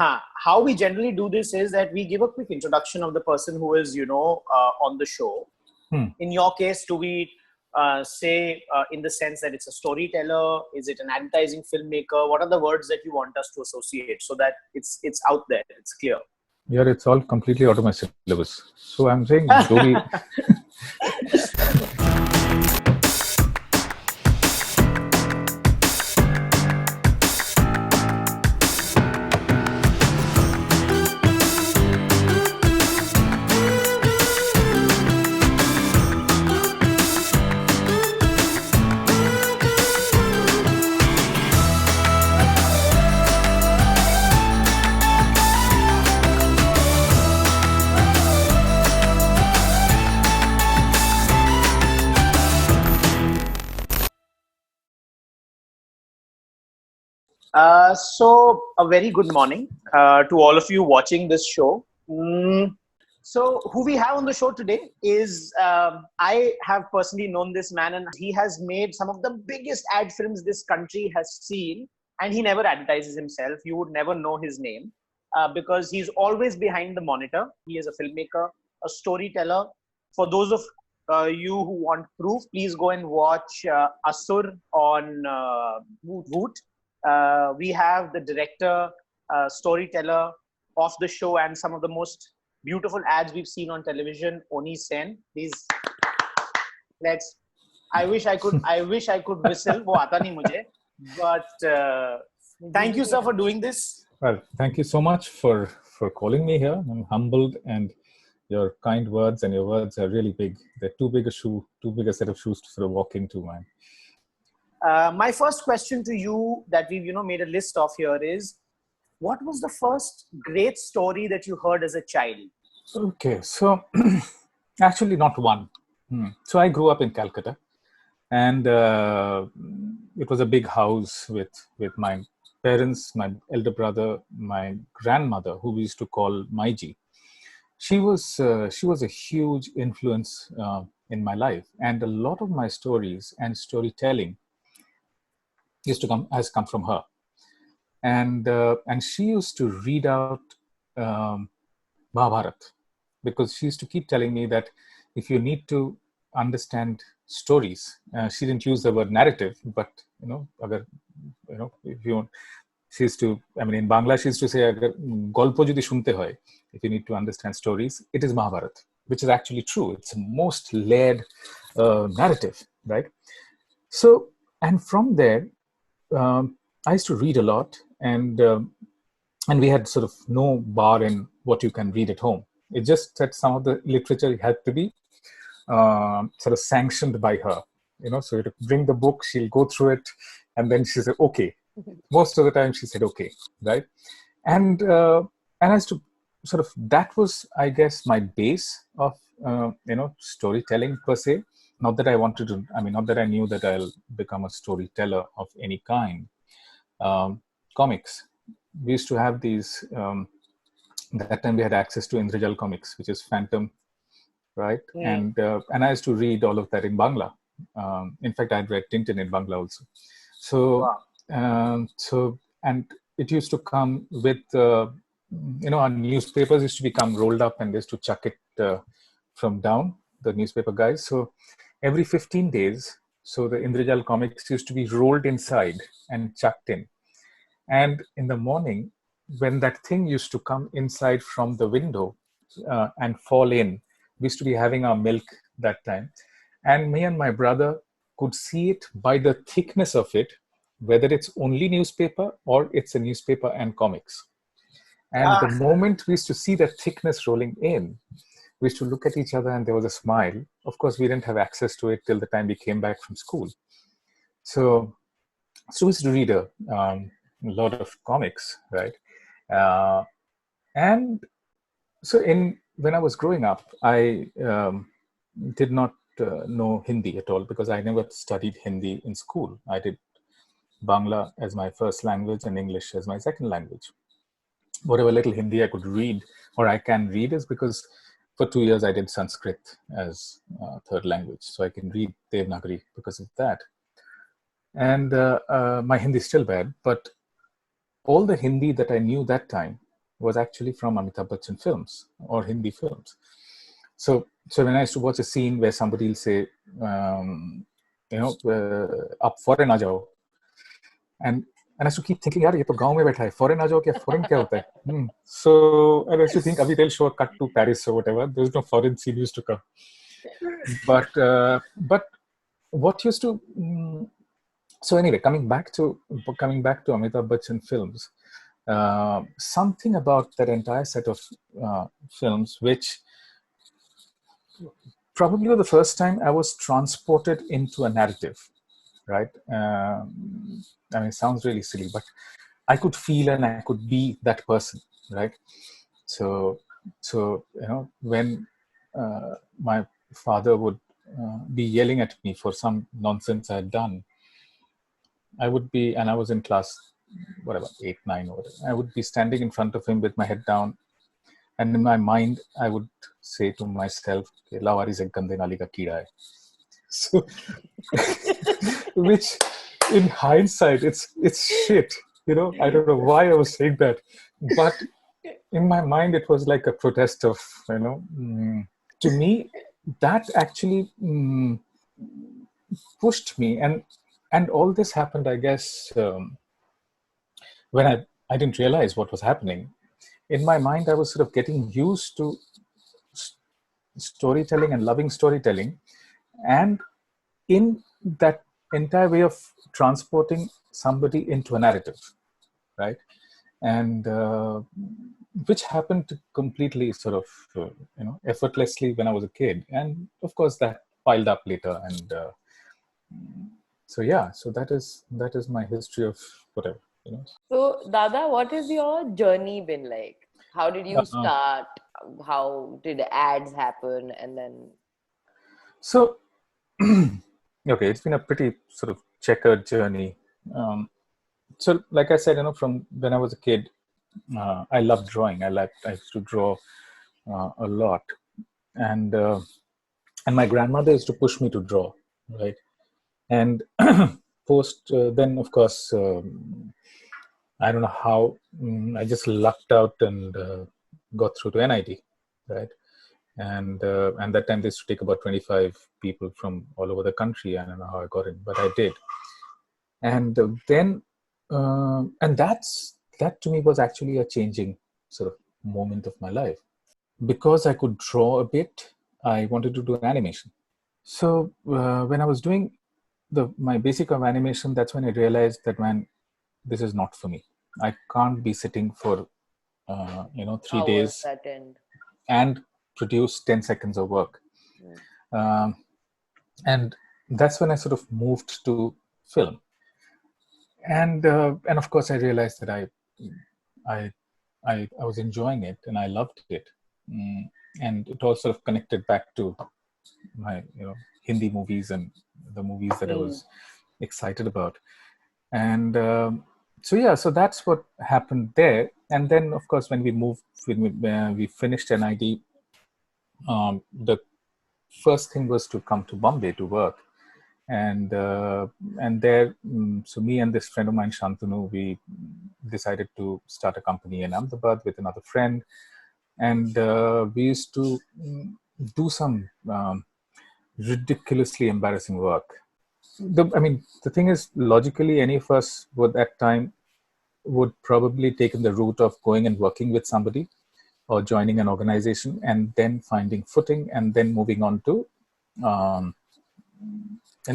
how we generally do this is that we give a quick introduction of the person who is, on the show. In your case, do we say in the sense that it's a storyteller? Is it an advertising filmmaker? What are the words that you want us to associate so that it's out there, it's clear? Yeah, it's all completely out of my syllabus. So I'm saying, do we... So a very good morning to all of you watching this show. So who we have on the show today is, I have personally known this man, and he has made some of the biggest ad films this country has seen, and he never advertises himself. You would never know his name because he's always behind the monitor. He is a filmmaker, a storyteller. For those of you who want proof, please go and watch Asur on Woot Woot. We have the director, storyteller of the show, and some of the most beautiful ads we've seen on television, Oni Sen. Please, I wish I could whistle. वो आता नहीं मुझे. But thank you, sir, for doing this. Well, thank you so much for calling me here. I'm humbled, and your kind words and your words are really big. They're too big a set of shoes to sort of walk into, man. My first question to you that we've made a list of here is, what was the first great story that you heard as a child? Okay, so actually not one. So I grew up in Calcutta, and it was a big house with my parents, my elder brother, my grandmother, who we used to call Maiji. She was a huge influence in my life, and a lot of my stories and storytelling has come from her, and she used to read out Mahabharata, because she used to keep telling me that if you need to understand stories, she didn't use the word narrative, but if you want, she used to, in Bangla she used to say, golpo jodi shunte hoy, if you need to understand stories, it is Mahabharata, which is actually true. It's the most layered narrative, right? So, and from there, I used to read a lot, and we had sort of no bar in what you can read at home. It just that some of the literature had to be sort of sanctioned by her. So you bring the book, she'll go through it, and then she said, okay. Most of the time she said, okay, right? And as to sort of, that was, I guess, my base of, storytelling per se. Not that I wanted to, not that I knew that I'll become a storyteller of any kind. Comics. We used to have these, that time we had access to Indrajal comics, which is Phantom, right? And I used to read all of that in Bangla. In fact, I had read Tintin in Bangla also. So, wow. And it used to come with, our newspapers used to become rolled up, and they used to chuck it from down, the newspaper guys. So every 15 days, so the Indrajal comics used to be rolled inside and chucked in. And in the morning, when that thing used to come inside from the window and fall in, we used to be having our milk that time. And me and my brother could see it by the thickness of it, whether it's only newspaper or it's a newspaper and comics. And the moment we used to see that thickness rolling in, we used to look at each other and there was a smile. Of course, we didn't have access to it till the time we came back from school. So we used to read a lot of comics, right? And so when I was growing up, I did not know Hindi at all, because I never studied Hindi in school. I did Bangla as my first language and English as my second language. Whatever little Hindi I could read, or I can read, is because for 2 years I did Sanskrit as third language. So I can read Devanagari because of that. And my Hindi is still bad, but all the Hindi that I knew that time was actually from Amitabh Bachchan films or Hindi films. So when I used to watch a scene where somebody will say, "Up foreign aa jao," and I used to keep thinking, "Yaar, ye to gaon mein baitha hai. Foreign aa jao kya? Foreign kya hota hai?" So I used to think, "Abhi they'll show a cut to Paris or whatever." There's no foreign scene used to come. But what used to so anyway, coming back to Amitabh Bachchan films, something about that entire set of films, which probably for the first time I was transported into a narrative, right? I mean, it sounds really silly, but I could feel and I could be that person, right? So when my father would be yelling at me for some nonsense I had done, I would be, and I was in class, whatever, 8, 9, or whatever. I would be standing in front of him with my head down, and in my mind, I would say to myself, "Lawari se gande nali ka keeda hai." So, which, in hindsight, it's shit. I don't know why I was saying that, but in my mind, it was like a protest of, to me, that actually pushed me, and all this happened, I guess, when I didn't realize what was happening. In my mind, I was sort of getting used to storytelling and loving storytelling, and in that entire way of transporting somebody into a narrative, right? And which happened completely sort of, effortlessly when I was a kid. And of course, that piled up later. And so that is my history of whatever. So, Dada, what has your journey been like? How did you start? How did ads happen? And then... So, okay, it's been a pretty sort of checkered journey. So, like I said, from when I was a kid, I loved drawing. I used to draw a lot, and my grandmother used to push me to draw, right? And then, of course, I don't know how, I just lucked out and got through to NIT, right? And that time they used to take about 25 people from all over the country. I don't know how I got in, but I did. And then, and that to me was actually a changing sort of moment of my life. Because I could draw a bit, I wanted to do an animation. So when I was doing my basic of animation, that's when I realized that, man, this is not for me. I can't be sitting for 3 days and produce 10 seconds of work. And that's when I sort of moved to film. And of course I realized that I was enjoying it and I loved it. And it all sort of connected back to my Hindi movies and the movies that I was excited about. And so that's what happened there. And then of course when we finished NID, the first thing was to come to Bombay to work. And there, so me and this friend of mine, Shantanu, we decided to start a company in Ahmedabad with another friend. And we used to do some ridiculously embarrassing work. The thing is, logically, any of us at that time would probably taken the route of going and working with somebody or joining an organization and then finding footing and then moving on to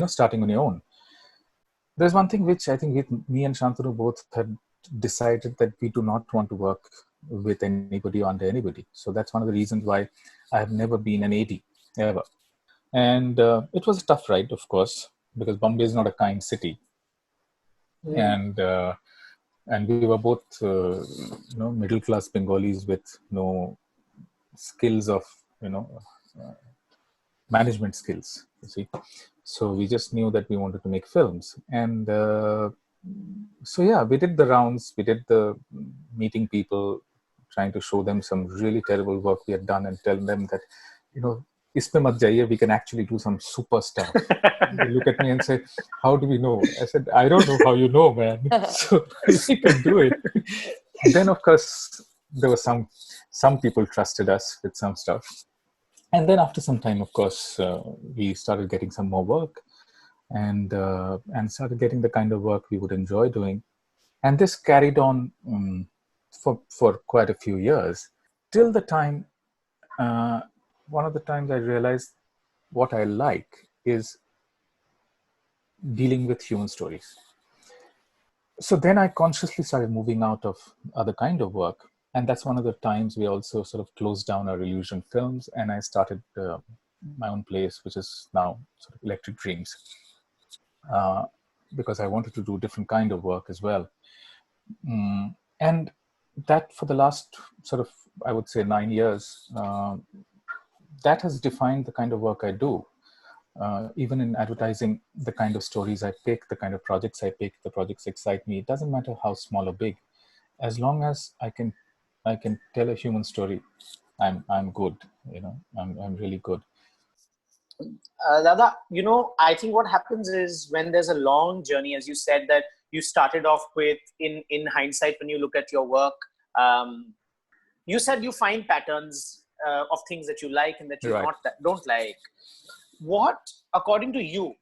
starting on your own. There's one thing which I think me and Shantanu both had decided, that we do not want to work with anybody under anybody. So that's one of the reasons why I have never been an AD ever. And it was a tough ride, of course, because Bombay is not a kind city. And we were both middle class Bengalis with no skills of management skills, you see. So we just knew that we wanted to make films. And we did the rounds, we did the meeting people, trying to show them some really terrible work we had done and tell them that, isme mat jaiye, we can actually do some super stuff. They look at me and say, "How do we know?" I said, "I don't know how you know, man." So we can do it. Then, of course, there was some people trusted us with some stuff. And then after some time, of course, we started getting some more work, and started getting the kind of work we would enjoy doing. And this carried on for quite a few years, till the time, one of the times I realized what I like is dealing with human stories. So then I consciously started moving out of other kind of work. And that's one of the times we also sort of closed down our Illusion Films, and I started my own place, which is now sort of Electric Dreams, because I wanted to do different kind of work as well. And that for the last sort of, I would say, 9 years, that has defined the kind of work I do. Even in advertising, the kind of stories I pick, the kind of projects I pick, the projects excite me. It doesn't matter how small or big, as long as I can tell a human story, I'm good. I'm really good. Dada, I think what happens is when there's a long journey, as you said, that you started off with, in hindsight, when you look at your work, you said you find patterns of things that you like and that you don't like. What, according to you,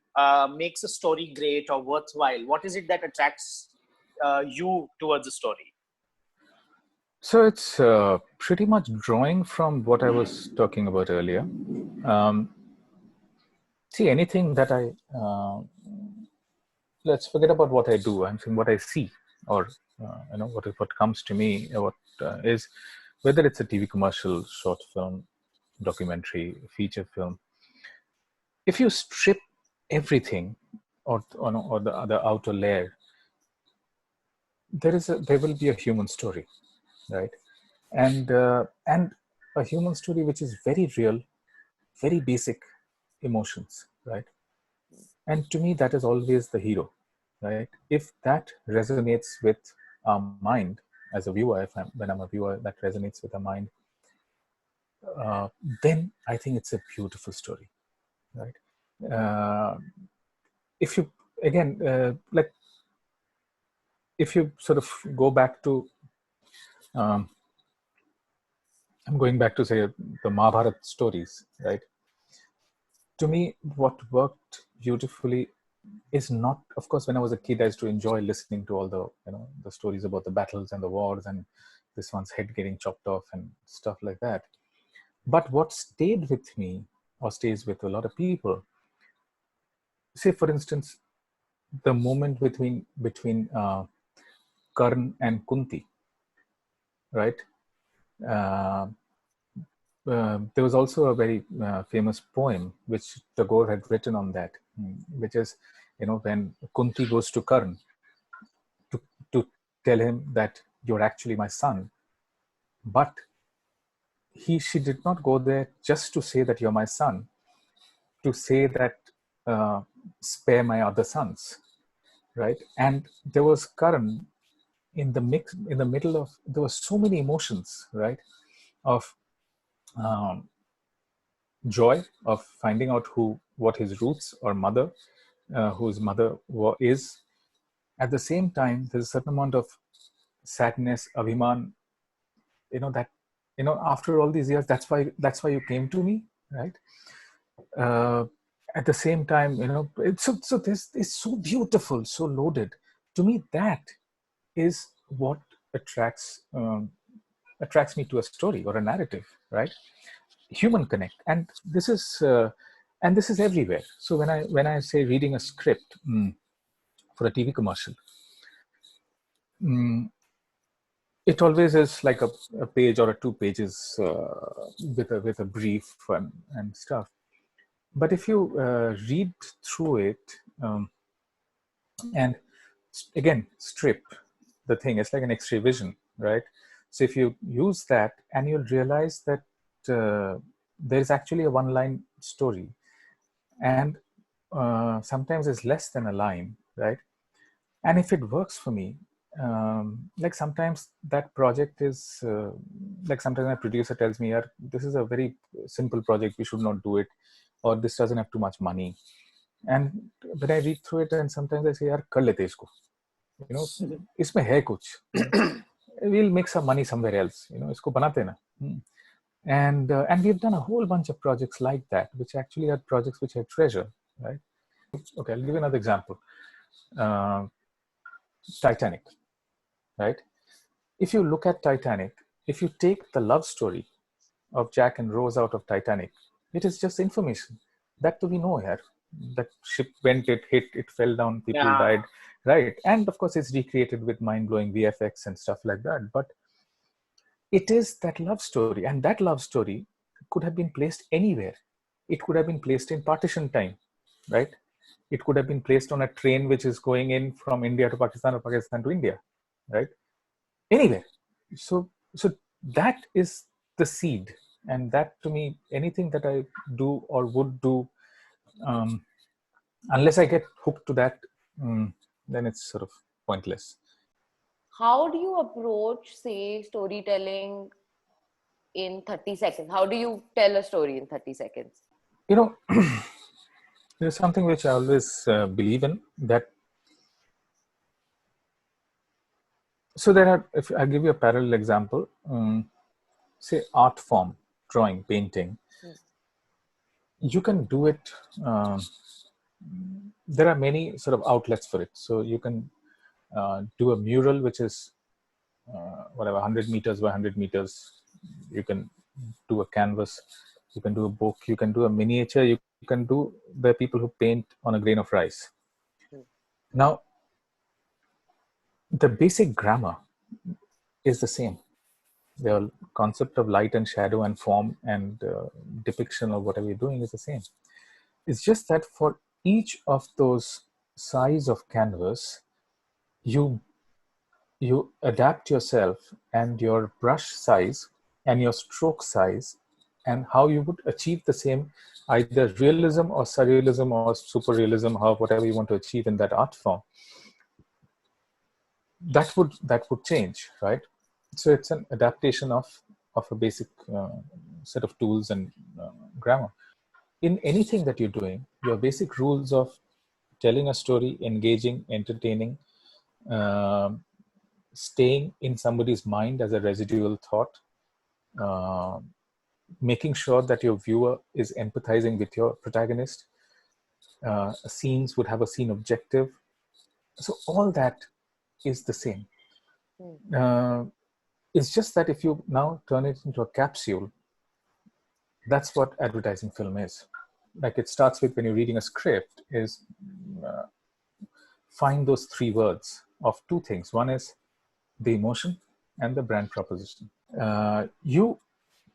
makes a story great or worthwhile? What is it that attracts you towards a story? So it's pretty much drawing from what I was talking about earlier. See, anything that let's forget about what I do. I'm saying what I see, or what comes to me, is, whether it's a TV commercial, short film, documentary, feature film. If you strip everything, or the outer layer, there will be a human story, right? And a human story which is very real, very basic emotions, right? And to me, that is always the hero, right? If that resonates with our mind as a viewer, when I'm a viewer, that resonates with our mind, then I think it's a beautiful story, right? If you, again, if you sort of go back to, I'm going back to, say, the Mahabharata stories, right? To me, what worked beautifully is not, of course, when I was a kid, I used to enjoy listening to all the, the stories about the battles and the wars and this one's head getting chopped off and stuff like that. But what stayed with me, or stays with a lot of people, say, for instance, the moment between Karn and Kunti, right? There was also a very famous poem which Tagore had written on that, which is, when Kunti goes to Karn to tell him that you're actually my son, but she did not go there just to say that you're my son, to say that spare my other sons, right? And there was Karn in the middle of, there were so many emotions, right? Of joy of finding out what his roots or mother, whose mother is. At the same time, there's a certain amount of sadness, abhiman, that, after all these years, that's why you came to me, right? At the same time, so this is so beautiful, so loaded. To me, that is what attracts me to a story or a narrative, right? Human connect. And this is everywhere. So when I say reading a script for a TV commercial, it always is like a page or 2 pages with a brief and stuff. But if you read through it, and again, strip the thing, it's like an X-ray vision, right? So if you use that, and you'll realize that there is actually a one-line story, and sometimes it's less than a line, right? And if it works for me, like sometimes that project is like, sometimes my producer tells me, "Yeah, this is a very simple project, we should not do it," or "This doesn't have too much money." And when I read through it, and sometimes I say, "Yaar, kar lete isko, isme hai kuch." we'll make some money somewhere else, isko banate na. And we've done a whole bunch of projects like that, which actually are projects which I treasure, right? Okay, I'll give you another example. Titanic, right? If you look at Titanic, if you take the love story of Jack and Rose out of Titanic, it is just information that we know here. That ship went, it hit, it fell down, people died, right? And of course, it's recreated with mind-blowing VFX and stuff like that. But it is that love story, and that love story could have been placed anywhere. It could have been placed in partition time, right? It could have been placed on a train which is going in from India to Pakistan or Pakistan to India, right? Anywhere. So that is the seed, and that to me, anything that I do or would do, unless I get hooked to that, then it's sort of pointless. How do you approach, say, storytelling in 30 seconds? How do you tell a story in 30 seconds? There's something which I always believe in, that. So there are, if I give you a parallel example, say art form, drawing, painting, you can do it. There are many sort of outlets for it. So you can do a mural, which is whatever, 100 meters by 100 meters. You can do a canvas. You can do a book. You can do a miniature. You can do the people who paint on a grain of rice. Now, the basic grammar is the same. The concept of light and shadow and form and depiction of whatever you're doing is the same. It's just that for each of those size of canvas, you adapt yourself and your brush size and your stroke size and how you would achieve the same, either realism or surrealism or super realism, or whatever you want to achieve in that art form. That would change, right? So it's an adaptation of a basic set of tools and grammar. In anything that you're doing, your basic rules of telling a story, engaging, entertaining, staying in somebody's mind as a residual thought, making sure that your viewer is empathizing with your protagonist. Scenes would have a scene objective. So all that is the same. It's just that if you now turn it into a capsule, that's what advertising film is. Like, it starts with, when you're reading a script, is find those three words of two things. One is the emotion and the brand proposition. You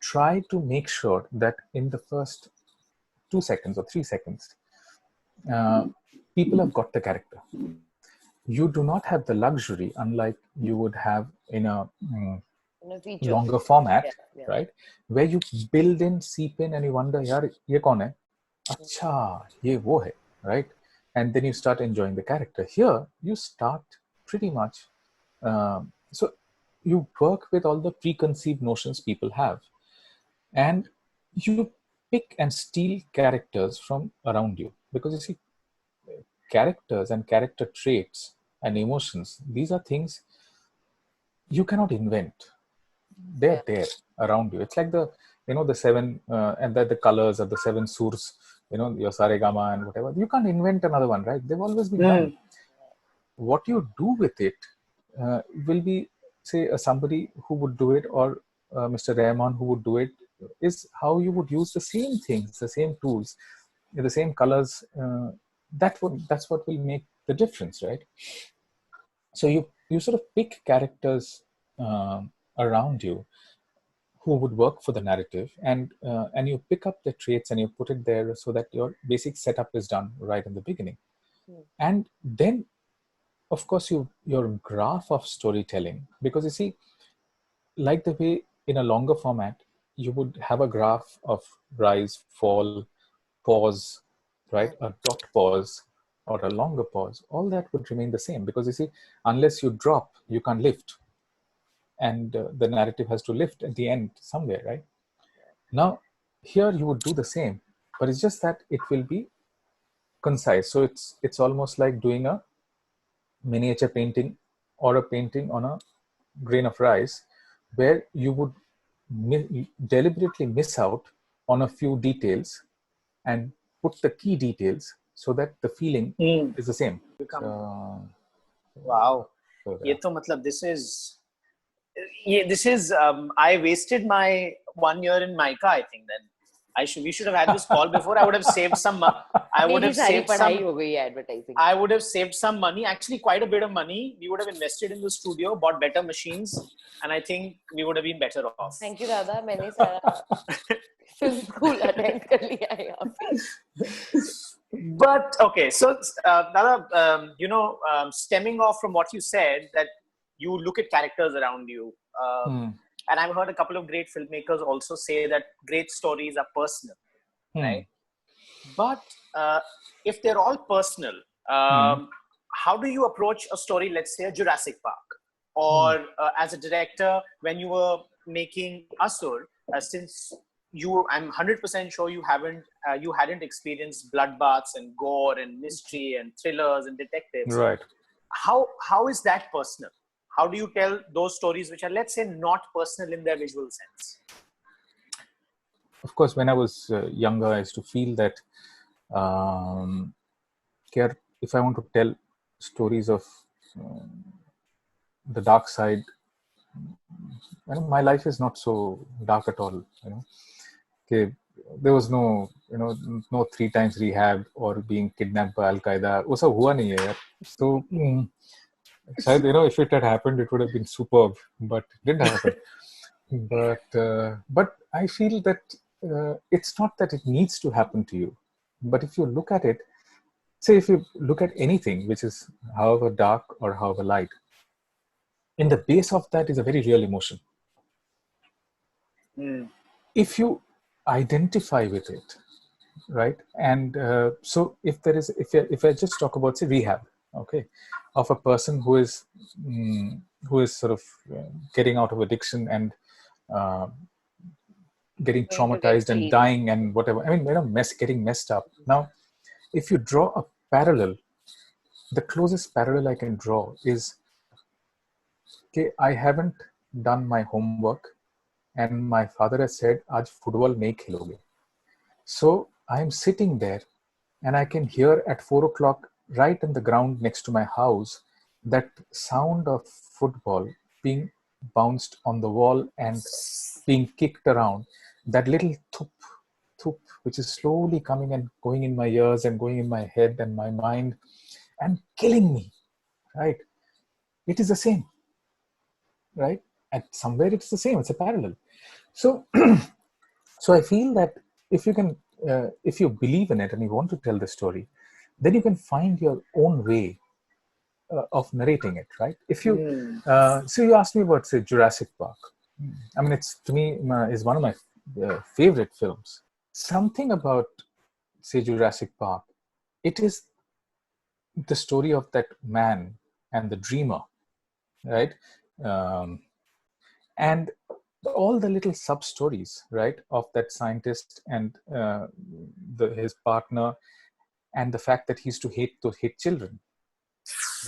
try to make sure that in the first 2 seconds or 3 seconds, people have got the character. You do not have the luxury, unlike you would have in a longer format, right? Where you build in, seep in, and you wonder, yaar, ye kaun hai? Acha, ye wo hai, right? And then you start enjoying the character. Here, you start pretty much. So you work with all the preconceived notions people have, and you pick and steal characters from around you, because you see, characters and character traits and emotions, these are things you cannot invent. They're there around you. It's like the seven and the colors of the seven surs, your saregama and whatever. You can't invent another one, right? They've always been done. What you do with it will be, say, somebody who would do it, or Mr. Rahman who would do it, is how you would use the same things, the same tools, the same colors. That's what will make the difference, right? So you sort of pick characters around you who would work for the narrative, and you pick up the traits and you put it there, so that your basic setup is done right in the beginning. And then, of course, your graph of storytelling, because you see, like the way in a longer format, you would have a graph of rise, fall, pause, right? A dot pause or a longer pause. All that would remain the same, because you see, unless you drop, you can't lift. And the narrative has to lift at the end somewhere, right? Now, here you would do the same, but it's just that it will be concise. So it's almost like doing a miniature painting or a painting on a grain of rice, where you would deliberately miss out on a few details and put the key details so that the feeling is the same. Wow. So, ये तो मतलब this is I wasted my 1 year in Mica, I think. Then we should have had this call before. I would have saved some. I would have saved some. हो गई है advertising. I would have saved some money. Actually, quite a bit of money. We would have invested in the studio, bought better machines, and I think we would have been better off. Thank you, Dada. मैंने सारा film school attend कर लिया है यहाँ पे. But okay, so Dada, stemming off from what you said, that you look at characters around you, and I've heard a couple of great filmmakers also say that great stories are personal, right? But if they're all personal, how do you approach a story, let's say a Jurassic Park, or as a director, when you were making Asur, since I'm 100% sure you hadn't experienced bloodbaths and gore and mystery and thrillers and detectives. Right. How is that personal? How do you tell those stories which are, let's say, not personal in their visual sense? Of course, when I was younger, I used to feel that if I want to tell stories of the dark side, my life is not so dark at all. Okay, there was no 3 times rehab or being kidnapped by Al Qaeda. वो सब हुआ नहीं है यार. So if it had happened, it would have been superb, but it didn't happen. But I feel that it's not that it needs to happen to you, but if you look at it, say if you look at anything which is however dark or however light, in the base of that is a very real emotion. If you identify with it, right? And so if I just talk about, say, rehab, okay, of a person who is sort of getting out of addiction and getting traumatized and dying and whatever, getting messed up. Now, if you draw a parallel, the closest parallel I can draw is, okay, I haven't done my homework and my father has said, "Aaj football nahi khiloge." So I'm sitting there and I can hear at 4 o'clock, right in the ground next to my house, that sound of football being bounced on the wall and being kicked around. That little thup, thup, which is slowly coming and going in my ears and going in my head and my mind and killing me, right? It is the same, right? And somewhere it's the same, it's a parallel. So, so I feel that if you believe in it and you want to tell the story, then you can find your own way of narrating it, right? If you, so you asked me about, say, Jurassic Park. It's, to me, is one of my favorite films. Something about, say, Jurassic Park, it is the story of that man and the dreamer, right? And all the little sub stories, right, of that scientist and his partner, and the fact that he used to hate children,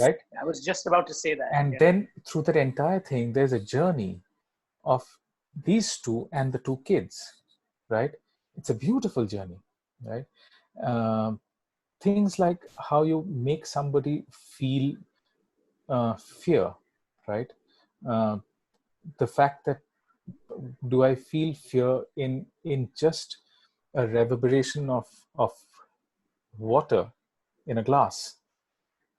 right? I was just about to say that. And then through that entire thing, there's a journey of these two and the 2 kids, right? It's a beautiful journey, right? Things like how you make somebody feel fear, right? The fact that, do I feel fear in just a reverberation of water in a glass,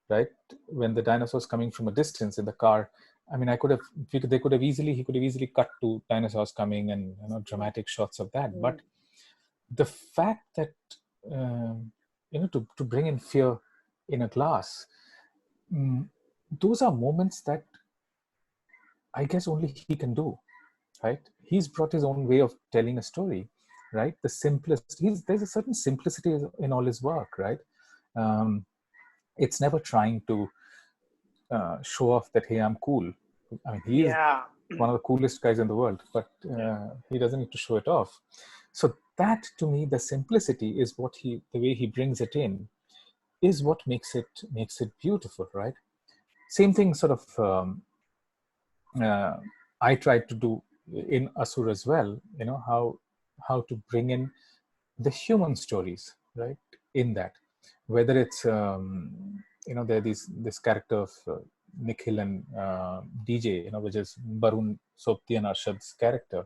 right? When the dinosaurs coming from a distance in the car, he could have easily cut to dinosaurs coming and dramatic shots of that. But the fact that to bring in fear in a glass, those are moments that I guess only he can do, right? He's brought his own way of telling a story, right? The simplest. There's a certain simplicity in all his work, right? It's never trying to show off that, hey, I'm cool. He is one of the coolest guys in the world, but he doesn't need to show it off. So that, to me, the simplicity is the way he brings it in, is what makes it beautiful, right? Same thing, sort of. I tried to do in Asur as well. How to bring in the human stories, right? In that, whether it's there this character of Nikhil and DJ, which is Barun Sopti and Arshad's character.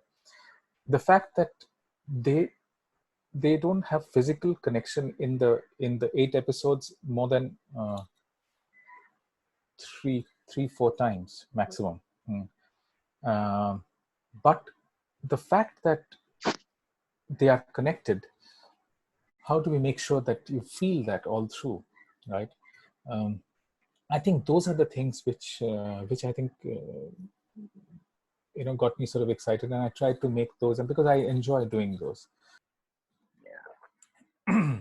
The fact that they don't have physical connection in the 8 episodes more than three, 4 times maximum. But the fact that they are connected, how do we make sure that you feel that all through, right? I think those are the things which I think got me sort of excited, and I tried to make those, and because I enjoy doing those. Yeah.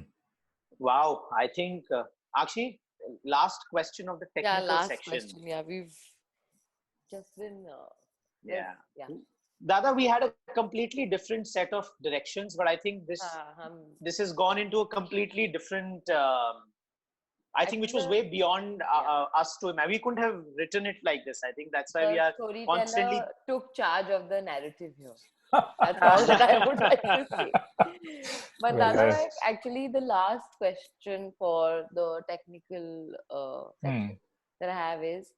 Wow, I think actually last question of the technical section. Question. Yeah, we've just been. Yeah. Dada, we had a completely different set of directions, but I think this has gone into a completely different. I think which was way beyond us to imagine. We couldn't have written it like this. I think that's why we are constantly took charge of the narrative here. That's all that I would like to say. But Dada, actually, the last question for the technical section that I have is,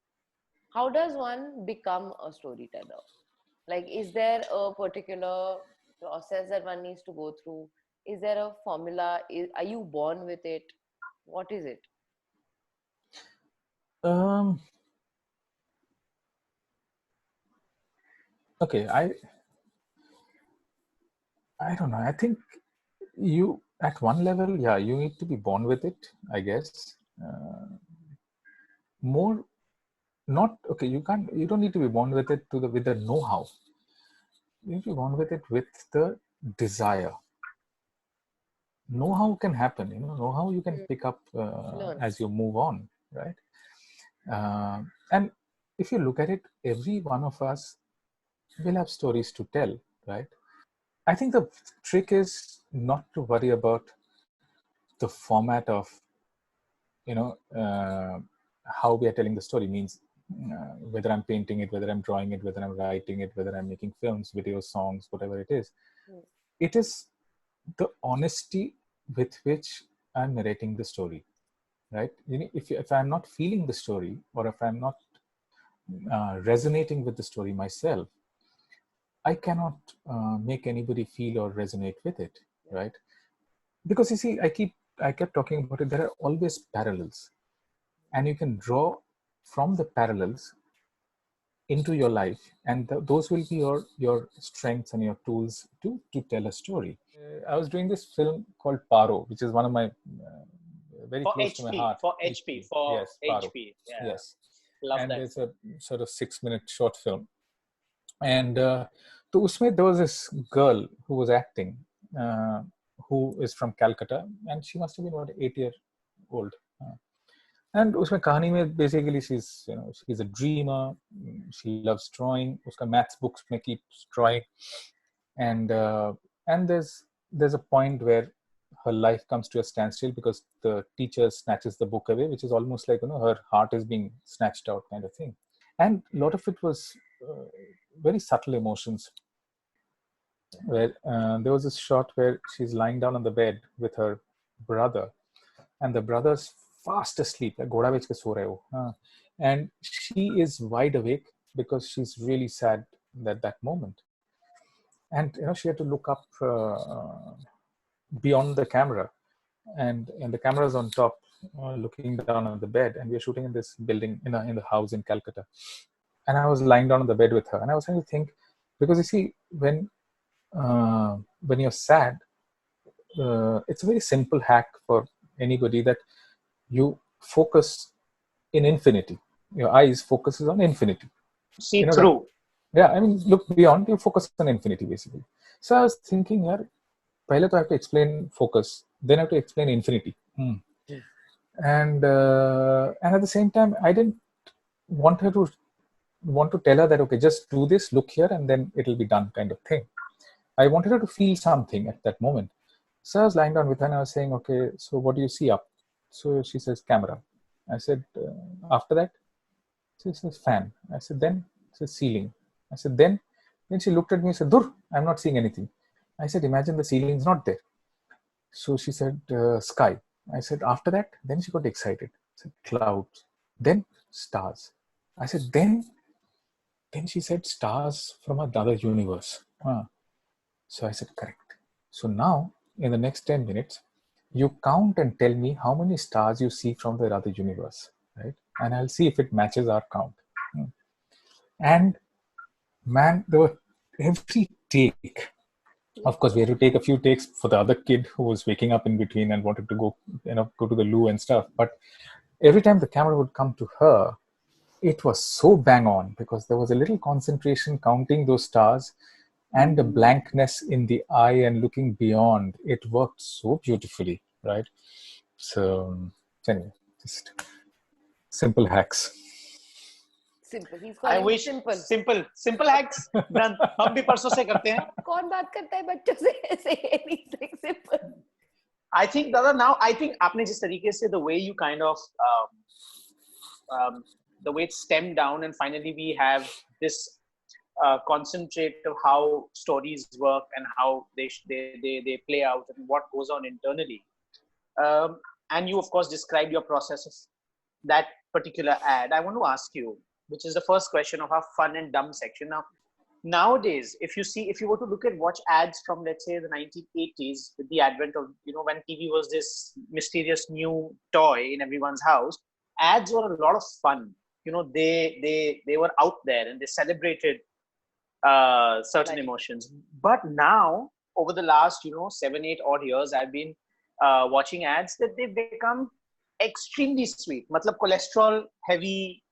how does one become a storyteller? Like, is there a particular process that one needs to go through? Is there a formula? Are you born with it? What is it? Okay, I don't know. I think you, at one level, you need to be born with it, I guess. More, not okay. You don't need to be born with it with the know-how. You need to be born with it with the desire. Know-how can happen. Know-how you can pick up as you move on, right? And if you look at it, every one of us will have stories to tell, right? I think the trick is not to worry about the format of, how we are telling the story. Means whether I'm painting it, whether I'm drawing it, whether I'm writing it, whether I'm making films, videos, songs, whatever it is. It is the honesty with which I'm narrating the story, right? If I'm not feeling the story, or if I'm not resonating with the story myself, I cannot make anybody feel or resonate with it, right? Because you see, I kept talking about it. There are always parallels, and you can draw from the parallels into your life, and those will be your strengths and your tools to tell a story. I was doing this film called Paro, which is one of my very close to my heart. For HP. Yes, Paro. Yeah. Yes. Love and that. It's a sort of 6-minute short film. And to Usme, there was this girl who was acting, who is from Calcutta, and she must have been about 8-year-old. And उसमें कहानी में basically she's a dreamer. She loves drawing. उसका maths books में keeps drawing, and there's a point where her life comes to a standstill because the teacher snatches the book away, which is almost like her heart is being snatched out, kind of thing. And a lot of it was very subtle emotions. Where there was this shot where she's lying down on the bed with her brother, and the brother's fast asleep, like goda bech ke so rahe ho, and she is wide awake because she's really sad at that moment. And she had to look up beyond the camera, and the camera's on top, looking down on the bed, and we're shooting in this building in the house in Calcutta. And I was lying down on the bed with her, and I was trying to think, because you see, when you're sad, it's a very simple hack for anybody, that you focus in infinity. Your eyes focuses on infinity. See through. Yeah, I mean, look beyond. You focus on infinity, basically. So I was thinking, pehle to I have to explain focus, then I have to explain infinity. And at the same time, I didn't want to tell her that, okay, just do this, look here, and then it'll be done, kind of thing. I wanted her to feel something at that moment. So I was lying down with her, and I was saying, okay, so what do you see up? So she says, camera. I said, after that? She says, fan. I said, then said, ceiling. I said, then she looked at me and said, Dur, I'm not seeing anything. I said, imagine the ceiling is not there. So she said, sky. I said, after that? Then she got excited. I said, clouds. Then stars. I said, then she said, stars from another universe. So I said, correct. So now, in the next 10 minutes, you count and tell me how many stars you see from the other universe, right? And I'll see if it matches our count. And man, there were every take. Of course, we had to take a few takes for the other kid who was waking up in between and wanted to go to the loo and stuff. But every time the camera would come to her, it was so bang on because there was a little concentration counting those stars and the blankness in the eye and looking beyond. It worked so beautifully, right? So anyway, just simple hacks. Simple. He's I calling wish simple hacks. Done. हम भी परसों से करते हैं. कौन बात करता है बच्चों से ऐसे anything simple? I think Dada, now I think आपने जिस तरीके से the way you kind of the way it stemmed down and finally we have this concentrate of how stories work and how they play out and what goes on internally. And you of course described your process of that particular ad. I want to ask you, which is the first question of our fun and dumb section. Now, nowadays, if you were to look at watch ads from, let's say, the 1980s, with the advent of, when TV was this mysterious new toy in everyone's house, ads were a lot of fun. They were out there and they celebrated certain emotions. But now, over the last, 7-8 odd years, I've been watching ads that they've become extremely sweet. Matlab cholesterol heavy,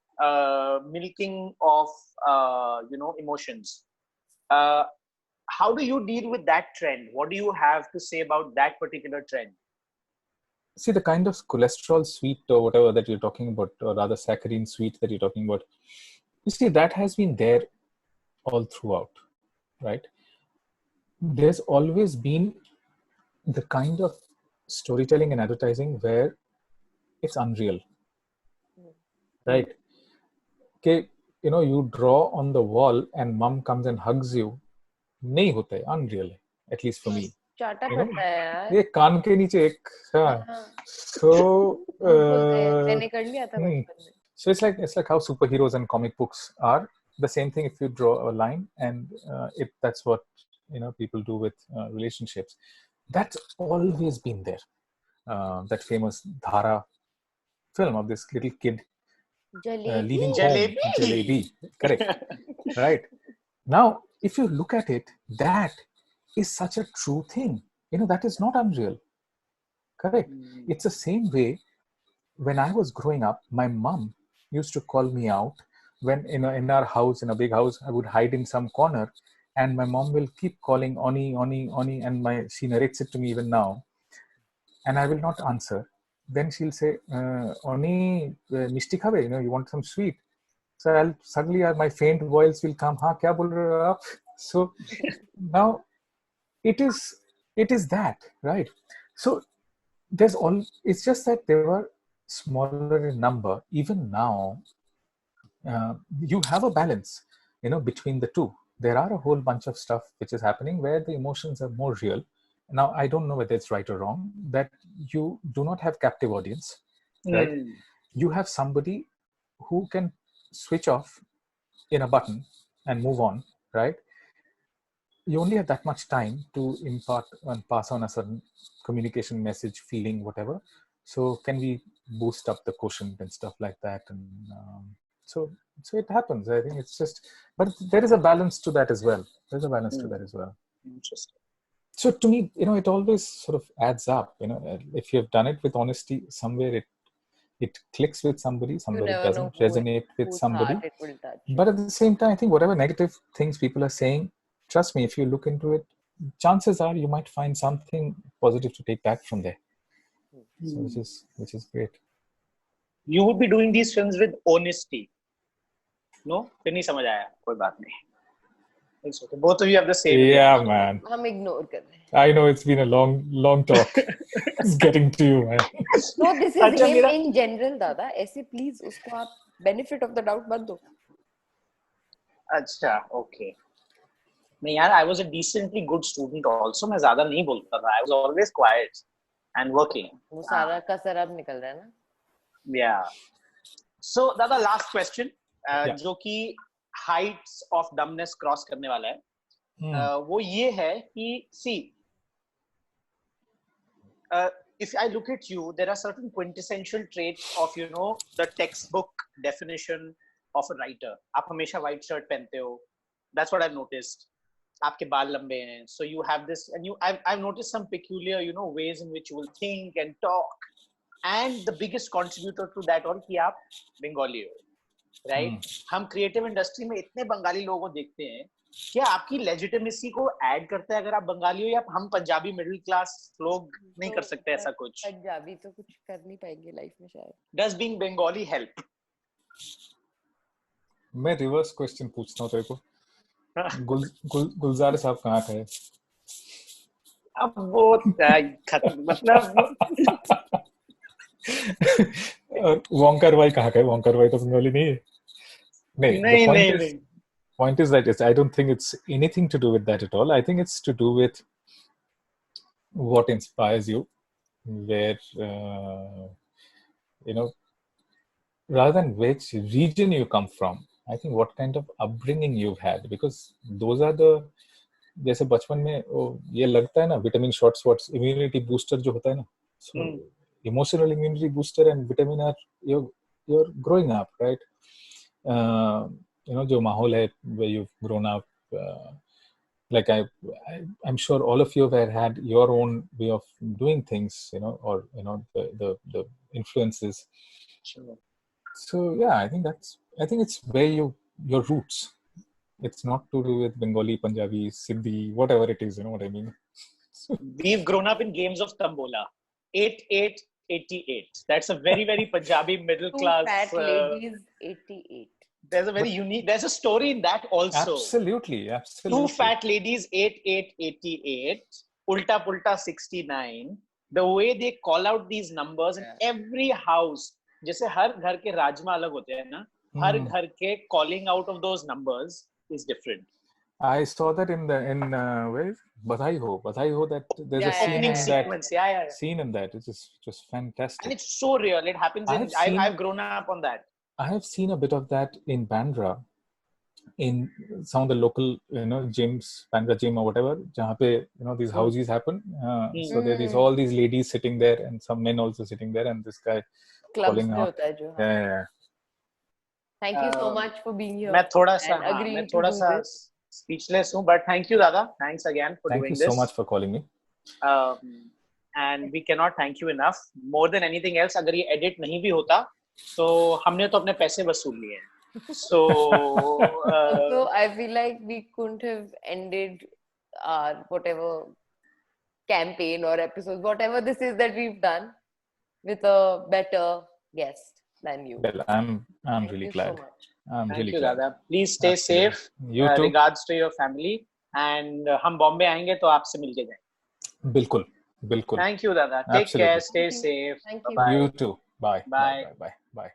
milking of emotions. How do you deal with that trend? What do you have to say about that particular trend? See, the kind of cholesterol sweet or whatever that you're talking about, or rather saccharine sweet that you're talking about, you see, that has been there all throughout, right? There's always been the kind of storytelling and advertising where it's unreal, right? Okay, you draw on the wall and mom comes and hugs you. नहीं होता है, unreal है, at least for me. चाटा पड़ता है यार. ये कान के नीचे एक, so मैंने कर लिया था बचपन में. So it's like how superheroes and comic books are. The same thing if you draw a line, and that's what people do with relationships. That's always been there. That famous Dhara film of this little kid leaving home. Jalebi. Correct. Right. Now, if you look at it, that is such a true thing. That is not unreal. Correct. It's the same way when I was growing up, my mom used to call me out when in our house, in a big house, I would hide in some corner and my mom will keep calling Oni, Oni, Oni, and she narrates it to me even now. And I will not answer. Then she'll say, Oni, mishti khabe, you want some sweet. So suddenly my faint voice will come, ha, kya bol rahe ho aap? So now it is that, right? So it's just that they were smaller in number. Even now, you have a balance, between the two. There are a whole bunch of stuff which is happening where the emotions are more real. Now, I don't know whether it's right or wrong, that you do not have captive audience, right? You have somebody who can switch off in a button and move on, right? You only have that much time to impart and pass on a certain communication message, feeling, whatever. So can we boost up the quotient and stuff like that? And so it happens. I think it's just, but there is a balance to that as well. There's a balance to that as well. Interesting. So to me, it always sort of adds up. If you have done it with honesty, somewhere it clicks with somebody, somewhere it doesn't resonate with somebody. But at the same time, I think whatever negative things people are saying, trust me, if you look into it, chances are you might find something positive to take back from there. So which is great. You would be doing these films with honesty. No? फिर नहीं समझ आया, कोई बात नहीं. It's okay. Both of you have the same. Yeah, man. हम ignore कर रहे हैं. I know it's been a long talk. It's getting to you, man. No, this is him in general, दादा. ऐसे please उसको आप benefit of the doubt मत दो. अच्छा, okay. नहीं यार, I was a decently good student also. मैं ज़्यादा नहीं बोलता था. I was always quiet and working. वो सारा कसर अब निकल रहा है ना. Yeah. So दादा, last question, Yeah. जो कि heights of dumbness cross करने वाला है. वो ये है कि see, if I look at you, there are certain quintessential traits of, you know, the textbook definition of a writer. आप हमेशा white shirt पहनते हो. That's what I've noticed. आपके बाल लंबे हैं. So you have this, and I've noticed some peculiar, you know, ways in which you will think and talk. And the biggest contributor to that all कि आप बंगाली हो, right? हम creative industry में इतने बंगाली लोगों को देखते हैं. क्या आपकी legitimacy को add करता है अगर आप बंगाली हो, या हम पंजाबी middle class लोग नहीं कर सकते ऐसा कुछ? पंजाबी तो कुछ कर नहीं पाएंगे लाइफ में शायद. Does being Bengali help? मैं रिवर्स क्वेश्चन पूछता हूँ तेरे को. गुलजार साहब कहाँ गए? अब वो मतलब और वोंकर भाई कहाँ गए? वोंकर भाई तो बंगाली नहीं है. नहीं. Point is that I don't think it's anything to do with that at all. I think it's to do with what inspires you, where you know, rather than which region you come from. I think what kind of upbringing you've had, because those are the, जैसे बचपन में ये लगता है ना, vitamin shots immunity booster जो होता है ना, so emotional immunity booster and vitamin are you're growing up, right? You know, जो माहौल है where you've grown up, like I'm sure all of you have had your own way of doing things, you know, or you know the influences. Sure. So yeah, I think it's where your roots. It's not to do with Bengali, Punjabi, Sindhi, whatever it is, you know what I mean. We've grown up in games of Tambola. 8888. That's a very, very Punjabi middle class. Two fat ladies, 88. There's a very unique. There's a story in that also. Absolutely. Two fat ladies, 8888. Ulta Pulta 69. The way they call out these numbers in every house. जैसे हर घर के राजमा अलग होते हैं ना, हर घर के calling out of those numbers is different. I saw that in where Badhai Ho that there's a scene in sequence. that scene in that. It's just fantastic. And it's so real. It happens I've grown up on that. I have seen a bit of that in Bandra, in some of the local, you know, gyms, Bandra gym or whatever, jahan pe, you know, these houses happen. So there is all these ladies sitting there and some men also sitting there, and this guy calling out. Yeah. Thank you so much for being here. मैं थोड़ा सा speechless हूँ, but thank you, Dada. Thanks again for doing this. Thank you so much for calling me. And we cannot thank you enough. More than anything else, अगर ये edit नहीं भी होता, तो हमने तो अपने पैसे वसूल लिए हैं. So I feel like we couldn't have ended our whatever campaign or episode, whatever this is that we've done, with a better guest than you. Well, I'm really glad. I'm Thank really you, glad. Dada. Please stay safe. You too. Regards to your family. And हम बॉम्बे आएंगे तो आपसे मिलके जाएंगे. बिल्कुल. Thank you, Dada. Take care. Stay safe. Thank you. Bye. You too. Bye. Bye. Bye.